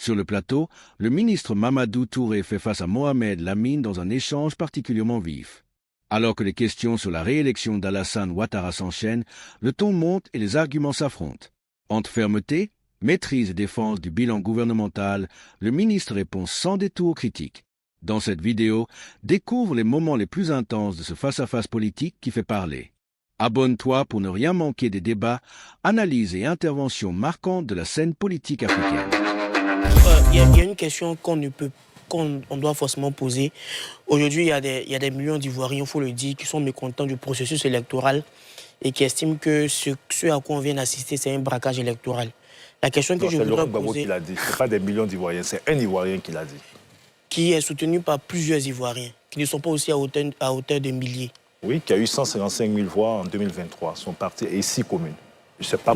Sur le plateau, le ministre Mamadou Touré fait face à Mohamed Lamine dans un échange particulièrement vif. Alors que les questions sur la réélection d'Alassane Ouattara s'enchaînent, le ton monte et les arguments s'affrontent. Entre fermeté, maîtrise et défense du bilan gouvernemental, le ministre répond sans détour critique. Dans cette vidéo, découvre les moments les plus intenses de ce face-à-face politique qui fait parler. Abonne-toi pour ne rien manquer des débats, analyses et interventions marquantes de la scène politique africaine. Il y a une question qu'on doit forcément poser. Aujourd'hui, il y a des millions d'Ivoiriens, il faut le dire, qui sont mécontents du processus électoral et qui estiment que ce à quoi on vient d'assister, c'est un braquage électoral. La question que je voudrais poser... qui l'a dit. Ce n'est pas des millions d'Ivoiriens, c'est un Ivoirien qui l'a dit. Qui est soutenu par plusieurs Ivoiriens, qui ne sont pas aussi à hauteur de milliers. Oui, qui a eu 155 000 voix en 2023. Son parti est 6 communes. Je ne sais pas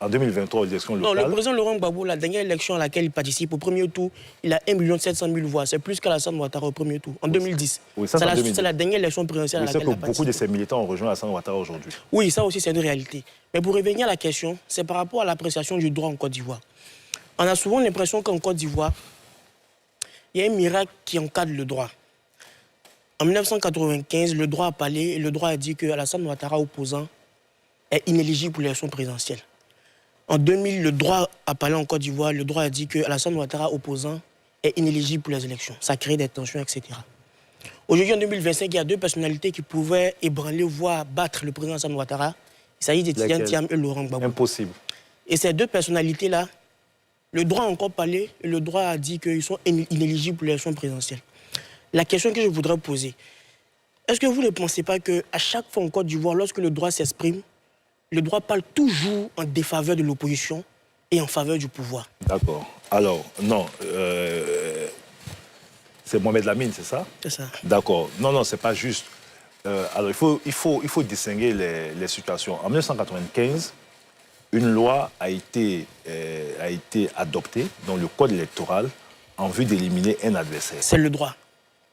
en 2023, aux élections locales. Non, le président Laurent Gbagbo, la dernière élection à laquelle il participe, au premier tour, il a 1 700 000 voix. C'est plus qu'Alassane Ouattara au premier tour, en 2010. Oui, c'est la dernière élection présidentielle à laquelle il a participé. Beaucoup de ses militants ont rejoint Alassane Ouattara aujourd'hui. Oui, ça aussi, c'est une réalité. Mais pour revenir à la question, c'est par rapport à l'appréciation du droit en Côte d'Ivoire. On a souvent l'impression qu'en Côte d'Ivoire, il y a un miracle qui encadre le droit. En 1995, le droit a parlé et le droit a dit que Alassane Ouattara, opposant, est inéligible pour l'élection présidentielle. En 2000, le droit a parlé en Côte d'Ivoire, le droit a dit que Alassane Ouattara, opposant, est inéligible pour les élections. Ça crée des tensions, etc. Aujourd'hui, en 2025, il y a deux personnalités qui pouvaient ébranler, voire battre le président Alassane Ouattara. Il s'agit de Tidiane Thiam et Laurent Gbagbo. Impossible. Et ces deux personnalités-là, le droit a encore parlé et le droit a dit qu'ils sont inéligibles pour l'élection présidentielle. La question que je voudrais poser, est-ce que vous ne pensez pas qu'à chaque fois en Côte d'Ivoire, lorsque le droit s'exprime, le droit parle toujours en défaveur de l'opposition et en faveur du pouvoir? D'accord. Alors, non. C'est Mohamed Lamine, c'est ça? C'est ça. D'accord. Non, c'est pas juste. Alors, il faut distinguer les situations. En 1995, une loi a été adoptée dans le code électoral en vue d'éliminer un adversaire. C'est le droit.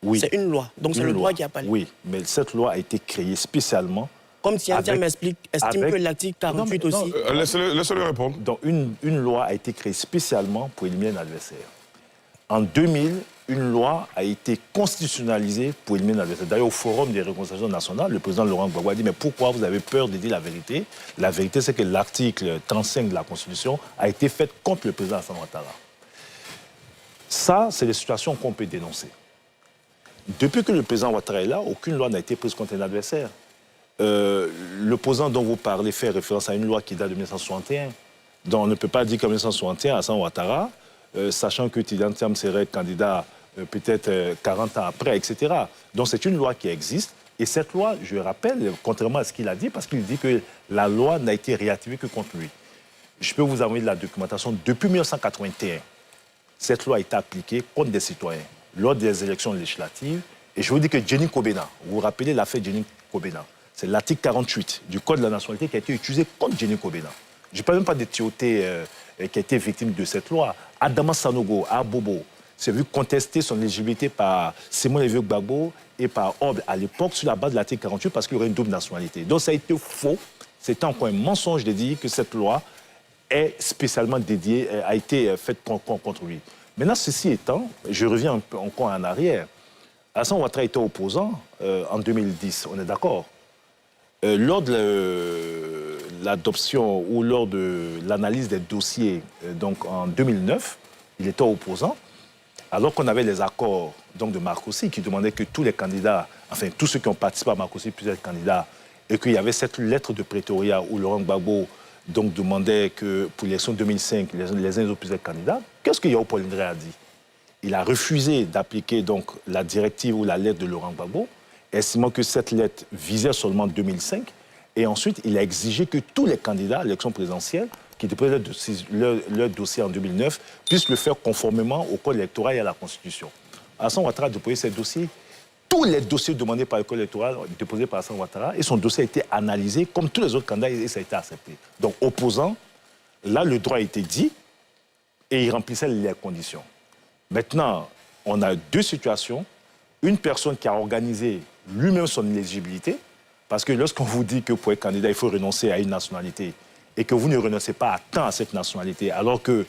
Oui. C'est une loi. Donc c'est le droit qui a parlé. Oui, mais cette loi a été créée spécialement. Comme Tidiane Thiam estime que l'article 48 aussi. Laissez-le répondre. Donc une loi a été créée spécialement pour éliminer un adversaire. En 2000, une loi a été constitutionnalisée pour éliminer un adversaire. D'ailleurs, au Forum des réconciliations nationales, le président Laurent Gbagbo a dit « Mais pourquoi vous avez peur de dire la vérité ?» La vérité, c'est que l'article 35 de la Constitution a été fait contre le président Alassane Ouattara. Ça, c'est les situations qu'on peut dénoncer. Depuis que le président Ouattara est là, aucune loi n'a été prise contre un adversaire. L'opposant dont vous parlez fait référence à une loi qui date de 1961. Donc on ne peut pas dire qu'en 1961, Alassane Ouattara, sachant que Tidiane Thiam serait candidat peut-être 40 ans après, etc. Donc c'est une loi qui existe. Et cette loi, je rappelle, contrairement à ce qu'il a dit, parce qu'il dit que la loi n'a été réactivée que contre lui. Je peux vous envoyer de la documentation. Depuis 1981, cette loi a été appliquée contre des citoyens lors des élections législatives. Et je vous dis que Jenny Kobena, vous vous rappelez l'affaire Jenny Kobena, c'est l'article 48 du Code de la nationalité qui a été utilisé contre Jenny Kobena. Je ne parle même pas de Tioté qui a été victime de cette loi. Adama Sanogo, à Bobo, s'est vu contester son éligibilité par Simon Lévio Gbagbo et par Orbe à l'époque sur la base de l'article 48 parce qu'il y aurait une double nationalité. Donc ça a été faux. C'était encore un mensonge de dire que cette loi est spécialement dédiée, a été faite contre lui. Maintenant, ceci étant, je reviens encore en arrière. Alassane Ouattara était opposant en 2010, on est d'accord. Lors de l'adoption ou lors de l'analyse des dossiers, donc en 2009, il était opposant, alors qu'on avait les accords donc, de Marcoussis qui demandaient que tous les candidats, enfin tous ceux qui ont participé à Marcoussis puissent être candidats, et qu'il y avait cette lettre de Pretoria où Laurent Gbagbo donc, demandait que pour l'élection 2005, les uns et les autres puissent être candidats. Qu'est-ce que Yao Paul Ndré a dit? Il a refusé d'appliquer donc la directive ou la lettre de Laurent Gbagbo, estimant que cette lettre visait seulement 2005. Et ensuite, il a exigé que tous les candidats à l'élection présidentielle qui déposaient leur dossier en 2009 puissent le faire conformément au code électoral et à la Constitution. Alassane Ouattara a déposé ces dossiers. Tous les dossiers demandés par le code électoral déposés par Alassane Ouattara et son dossier a été analysé comme tous les autres candidats et ça a été accepté. Donc, opposant, là, le droit a été dit et il remplissait les conditions. Maintenant, on a deux situations. Une personne qui a organisé lui-même son éligibilité, parce que lorsqu'on vous dit que pour être candidat, il faut renoncer à une nationalité et que vous ne renoncez pas à temps à cette nationalité, alors que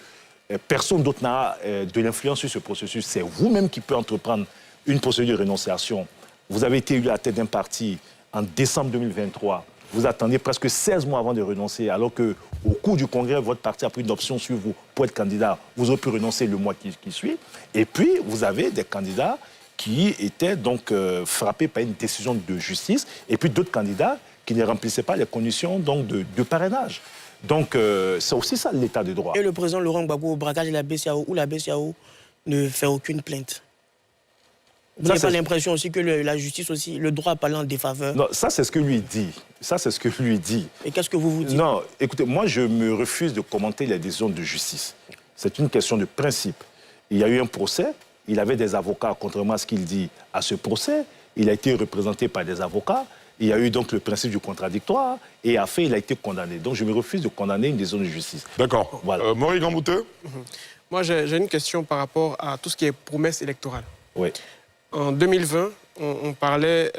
personne d'autre n'a de l'influence sur ce processus. C'est vous-même qui pouvez entreprendre une procédure de rénonciation. Vous avez été élu à la tête d'un parti en décembre 2023. Vous attendez presque 16 mois avant de renoncer, alors qu'au cours du congrès, votre parti a pris une option sur vous pour être candidat. Vous aurez pu renoncer le mois qui suit. Et puis, vous avez des candidats qui étaient donc frappés par une décision de justice, et puis d'autres candidats qui ne remplissaient pas les conditions donc, de parrainage. Donc, c'est aussi ça l'état de droit. Et le président Laurent Gbagbo au braquage de la BCEAO, où la BCEAO ne fait aucune plainte. Vous n'avez pas l'impression aussi que la justice aussi, le droit a parlé en défaveur? Non, ça c'est ce que lui dit. Ça c'est ce que lui dit. Et qu'est-ce que vous vous dites? Non, écoutez, moi je me refuse de commenter les décisions de justice. C'est une question de principe. Il y a eu un procès, il avait des avocats, contrairement à ce qu'il dit à ce procès. Il a été représenté par des avocats. Il y a eu donc le principe du contradictoire et à fait, il a été condamné. Donc je me refuse de condamner une décision de justice. D'accord. Voilà. Maurice Gambouté. Moi, j'ai une question par rapport à tout ce qui est promesse électorale. Oui. En 2020, on parlait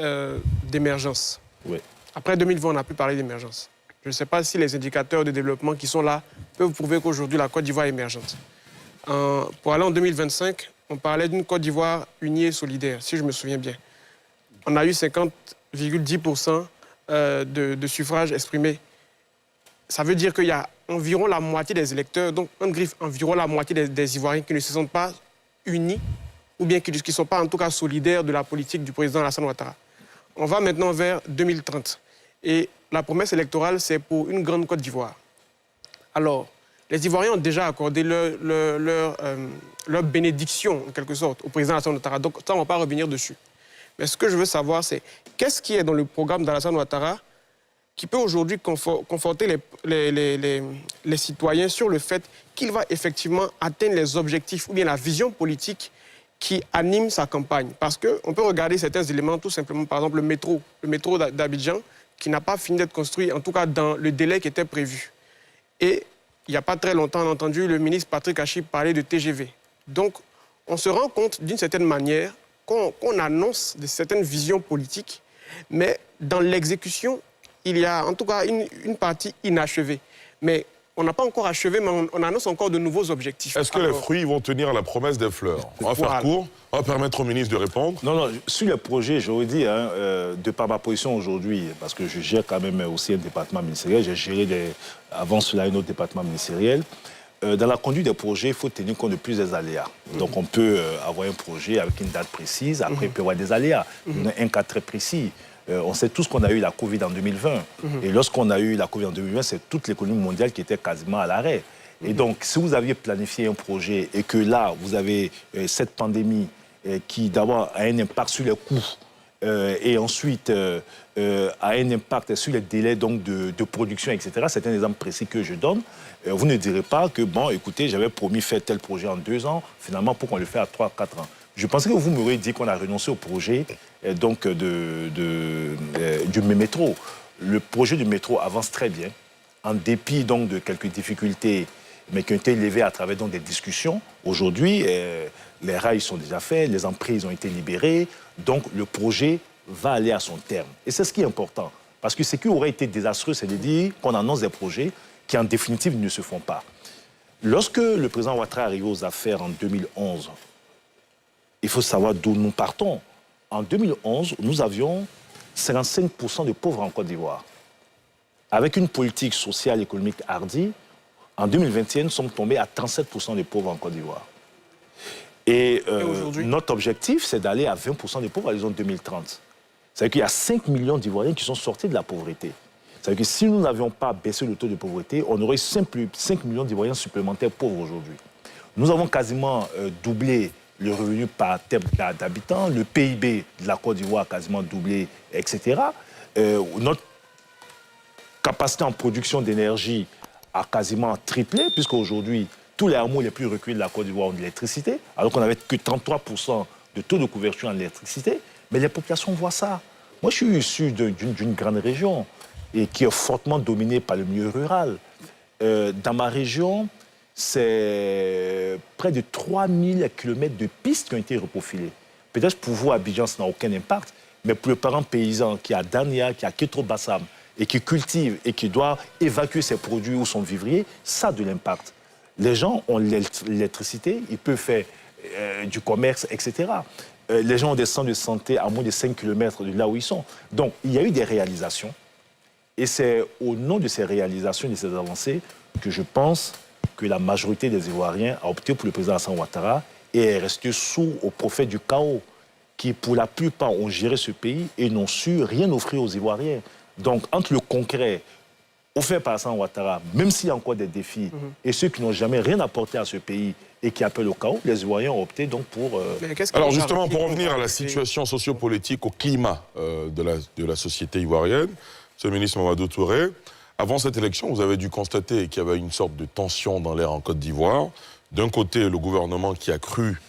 d'émergence. Oui. Après 2020, on n'a plus parlé d'émergence. Je ne sais pas si les indicateurs de développement qui sont là peuvent prouver qu'aujourd'hui, la Côte d'Ivoire est émergente. Pour aller en 2025, on parlait d'une Côte d'Ivoire unie et solidaire, si je me souviens bien. On a eu 50,10% de suffrages exprimés. Ça veut dire qu'il y a environ la moitié des électeurs, donc on griffe environ la moitié des Ivoiriens qui ne se sentent pas unis ou bien qui ne sont pas en tout cas solidaires de la politique du président Alassane Ouattara. On va maintenant vers 2030. Et la promesse électorale, c'est pour une grande Côte d'Ivoire. Alors, les Ivoiriens ont déjà accordé leur bénédiction, en quelque sorte, au président Alassane Ouattara. Donc, ça, on ne va pas revenir dessus. Mais ce que je veux savoir, c'est qu'est-ce qui est dans le programme d'Alassane Ouattara qui peut aujourd'hui conforter les citoyens sur le fait qu'il va effectivement atteindre les objectifs ou bien la vision politique qui anime sa campagne. Parce qu'on peut regarder certains éléments, tout simplement, par exemple, le métro d'Abidjan, qui n'a pas fini d'être construit, en tout cas dans le délai qui était prévu. Et il n'y a pas très longtemps, on a entendu le ministre Patrick Achib parler de TGV. Donc, on se rend compte, d'une certaine manière, qu'on annonce certaines visions politiques, mais dans l'exécution, il y a en tout cas une partie inachevée. Mais on n'a pas encore achevé, mais on annonce encore de nouveaux objectifs. Est-ce que les fruits vont tenir à la promesse des fleurs? On va faire court, on va permettre au ministre de répondre. Non, sur le projet, j'aurais dit, de par ma position aujourd'hui, parce que je gère quand même aussi un département ministériel, j'ai géré avant cela un autre département ministériel. Dans la conduite des projets, il faut tenir compte de plusieurs aléas. Donc on peut avoir un projet avec une date précise, après il peut y avoir des aléas. On a un cas très précis. On sait tous qu'on a eu la Covid en 2020. Et lorsqu'on a eu la Covid en 2020, c'est toute l'économie mondiale qui était quasiment à l'arrêt. Et donc, si vous aviez planifié un projet et que là, vous avez cette pandémie qui d'abord a un impact sur les coûts et ensuite a un impact sur les délais donc, de production, etc. C'est un exemple précis que je donne. Vous ne direz pas que, bon, écoutez, j'avais promis faire tel projet en 2 ans, finalement, pour qu'on le fasse à 3-4 ans. Je pensais que vous m'auriez dit qu'on a renoncé au projet donc, du métro. Le projet du métro avance très bien, en dépit donc, de quelques difficultés, mais qui ont été levées à travers donc, des discussions. Aujourd'hui, les rails sont déjà faits, les emprises ont été libérées, donc le projet va aller à son terme. Et c'est ce qui est important, parce que ce qui aurait été désastreux, c'est de dire qu'on annonce des projets qui, en définitive, ne se font pas. Lorsque le président Ouattara est arrivé aux affaires en 2011, il faut savoir d'où nous partons. En 2011, nous avions 55% de pauvres en Côte d'Ivoire. Avec une politique sociale et économique hardie, en 2021, nous sommes tombés à 37% de pauvres en Côte d'Ivoire. Et notre objectif, c'est d'aller à 20% de pauvres à l'horizon 2030. C'est-à-dire qu'il y a 5 millions d'Ivoiriens qui sont sortis de la pauvreté. C'est-à-dire que si nous n'avions pas baissé le taux de pauvreté, on aurait 5 millions d'Ivoiriens supplémentaires pauvres aujourd'hui. Nous avons quasiment doublé le revenu par tête d'habitant, le PIB de la Côte d'Ivoire a quasiment doublé, etc. Notre capacité en production d'énergie a quasiment triplé, puisqu'aujourd'hui, tous les hameaux les plus reculés de la Côte d'Ivoire ont de l'électricité, alors qu'on n'avait que 33% de taux de couverture en électricité. Mais les populations voient ça. Moi, je suis issu d'une grande région et qui est fortement dominée par le milieu rural. Dans ma région, c'est près de 3000 km de pistes qui ont été reprofilées. Peut-être pour vous, Abidjan, ça n'a aucun impact, mais pour le parent paysan qui a Dania, qui a Kétro Bassam, et qui cultive et qui doit évacuer ses produits ou son vivrier, ça a de l'impact. Les gens ont l'électricité, ils peuvent faire du commerce, etc. Les gens ont des centres de santé à moins de 5 km de là où ils sont. Donc, il y a eu des réalisations. Et c'est au nom de ces réalisations, de ces avancées, que je pense que la majorité des Ivoiriens a opté pour le président Alassane Ouattara et est resté sourd au prophète du chaos, qui pour la plupart ont géré ce pays et n'ont su rien offrir aux Ivoiriens. Donc, entre le concret offert par Alassane Ouattara, même s'il y a encore des défis, et ceux qui n'ont jamais rien apporté à ce pays et qui appellent au chaos, les Ivoiriens ont opté donc pour... Alors justement, pour revenir à la situation sociopolitique, au climat de la société ivoirienne, Monsieur le ministre Mamadou Touré, avant cette élection, vous avez dû constater qu'il y avait une sorte de tension dans l'air en Côte d'Ivoire. D'un côté, le gouvernement qui a cru,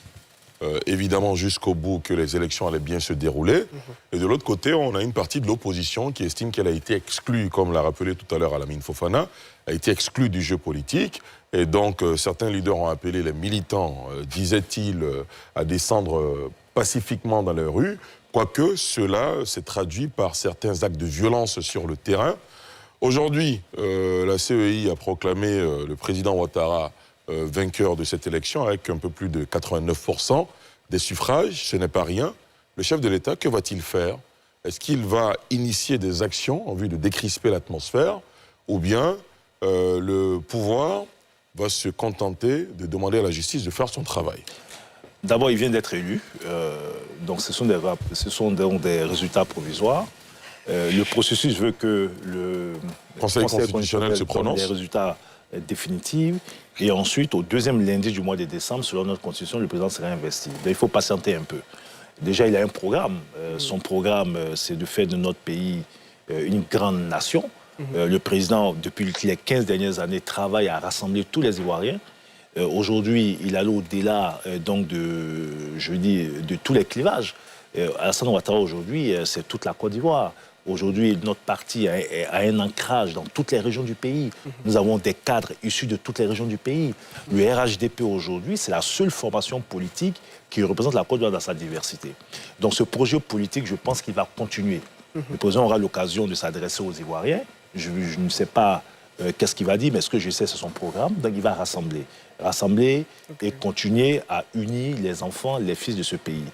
évidemment jusqu'au bout, que les élections allaient bien se dérouler. Et de l'autre côté, on a une partie de l'opposition qui estime qu'elle a été exclue, comme l'a rappelé tout à l'heure Alamine Fofana, a été exclue du jeu politique. Et donc, certains leaders ont appelé les militants, disaient-ils, à descendre pacifiquement dans les rues, quoique cela s'est traduit par certains actes de violence sur le terrain. Aujourd'hui, la CEI a proclamé le président Ouattara vainqueur de cette élection avec un peu plus de 89% des suffrages. Ce n'est pas rien. Le chef de l'État, que va-t-il faire? Est-ce qu'il va initier des actions en vue de décrisper l'atmosphère? Ou bien le pouvoir va se contenter de demander à la justice de faire son travail? D'abord, il vient d'être élu. Donc, ce sont des résultats provisoires. Le processus veut que le Conseil constitutionnel se prononce. Des résultats définitifs. Et ensuite, au deuxième lundi du mois de décembre, selon notre constitution, le président sera investi. Donc, il faut patienter un peu. Déjà, il a un programme. Son programme, c'est de faire de notre pays une grande nation. Le président, depuis les 15 dernières années, travaille à rassembler tous les Ivoiriens. Aujourd'hui, il allait au-delà donc de tous les clivages. Alassane Ouattara, aujourd'hui, c'est toute la Côte d'Ivoire. Aujourd'hui, notre parti a un ancrage dans toutes les régions du pays. Nous avons des cadres issus de toutes les régions du pays. Le RHDP, aujourd'hui, c'est la seule formation politique qui représente la Côte d'Ivoire dans sa diversité. Donc ce projet politique, je pense qu'il va continuer. Le président aura l'occasion de s'adresser aux Ivoiriens. Je ne sais pas qu'est-ce qu'il va dire, mais ce que je sais, c'est son programme. Donc il va rassembler et continuer à unir les enfants, les fils de ce pays.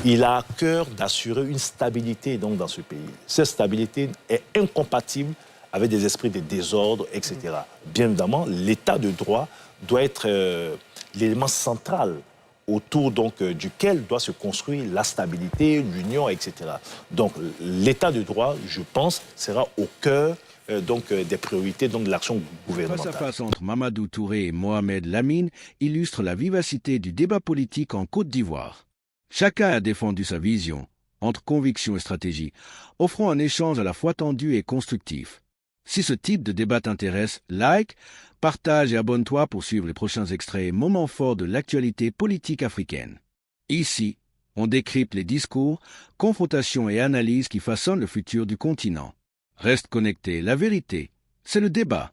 Il a à cœur d'assurer une stabilité donc, dans ce pays. Cette stabilité est incompatible avec des esprits de désordre, etc. Bien évidemment, l'état de droit doit être l'élément central autour donc, duquel doit se construire la stabilité, l'union, etc. Donc l'état de droit, je pense, sera au cœur donc, des priorités donc, de l'action gouvernementale. Face à face entre Mamadou Touré et Mohamed Lamine illustre la vivacité du débat politique en Côte d'Ivoire. Chacun a défendu sa vision, entre conviction et stratégie, offrant un échange à la fois tendu et constructif. Si ce type de débat t'intéresse, like, partage et abonne-toi pour suivre les prochains extraits et moments forts de l'actualité politique africaine. Ici, on décrypte les discours, confrontations et analyses qui façonnent le futur du continent. Reste connecté, la vérité, c'est le débat.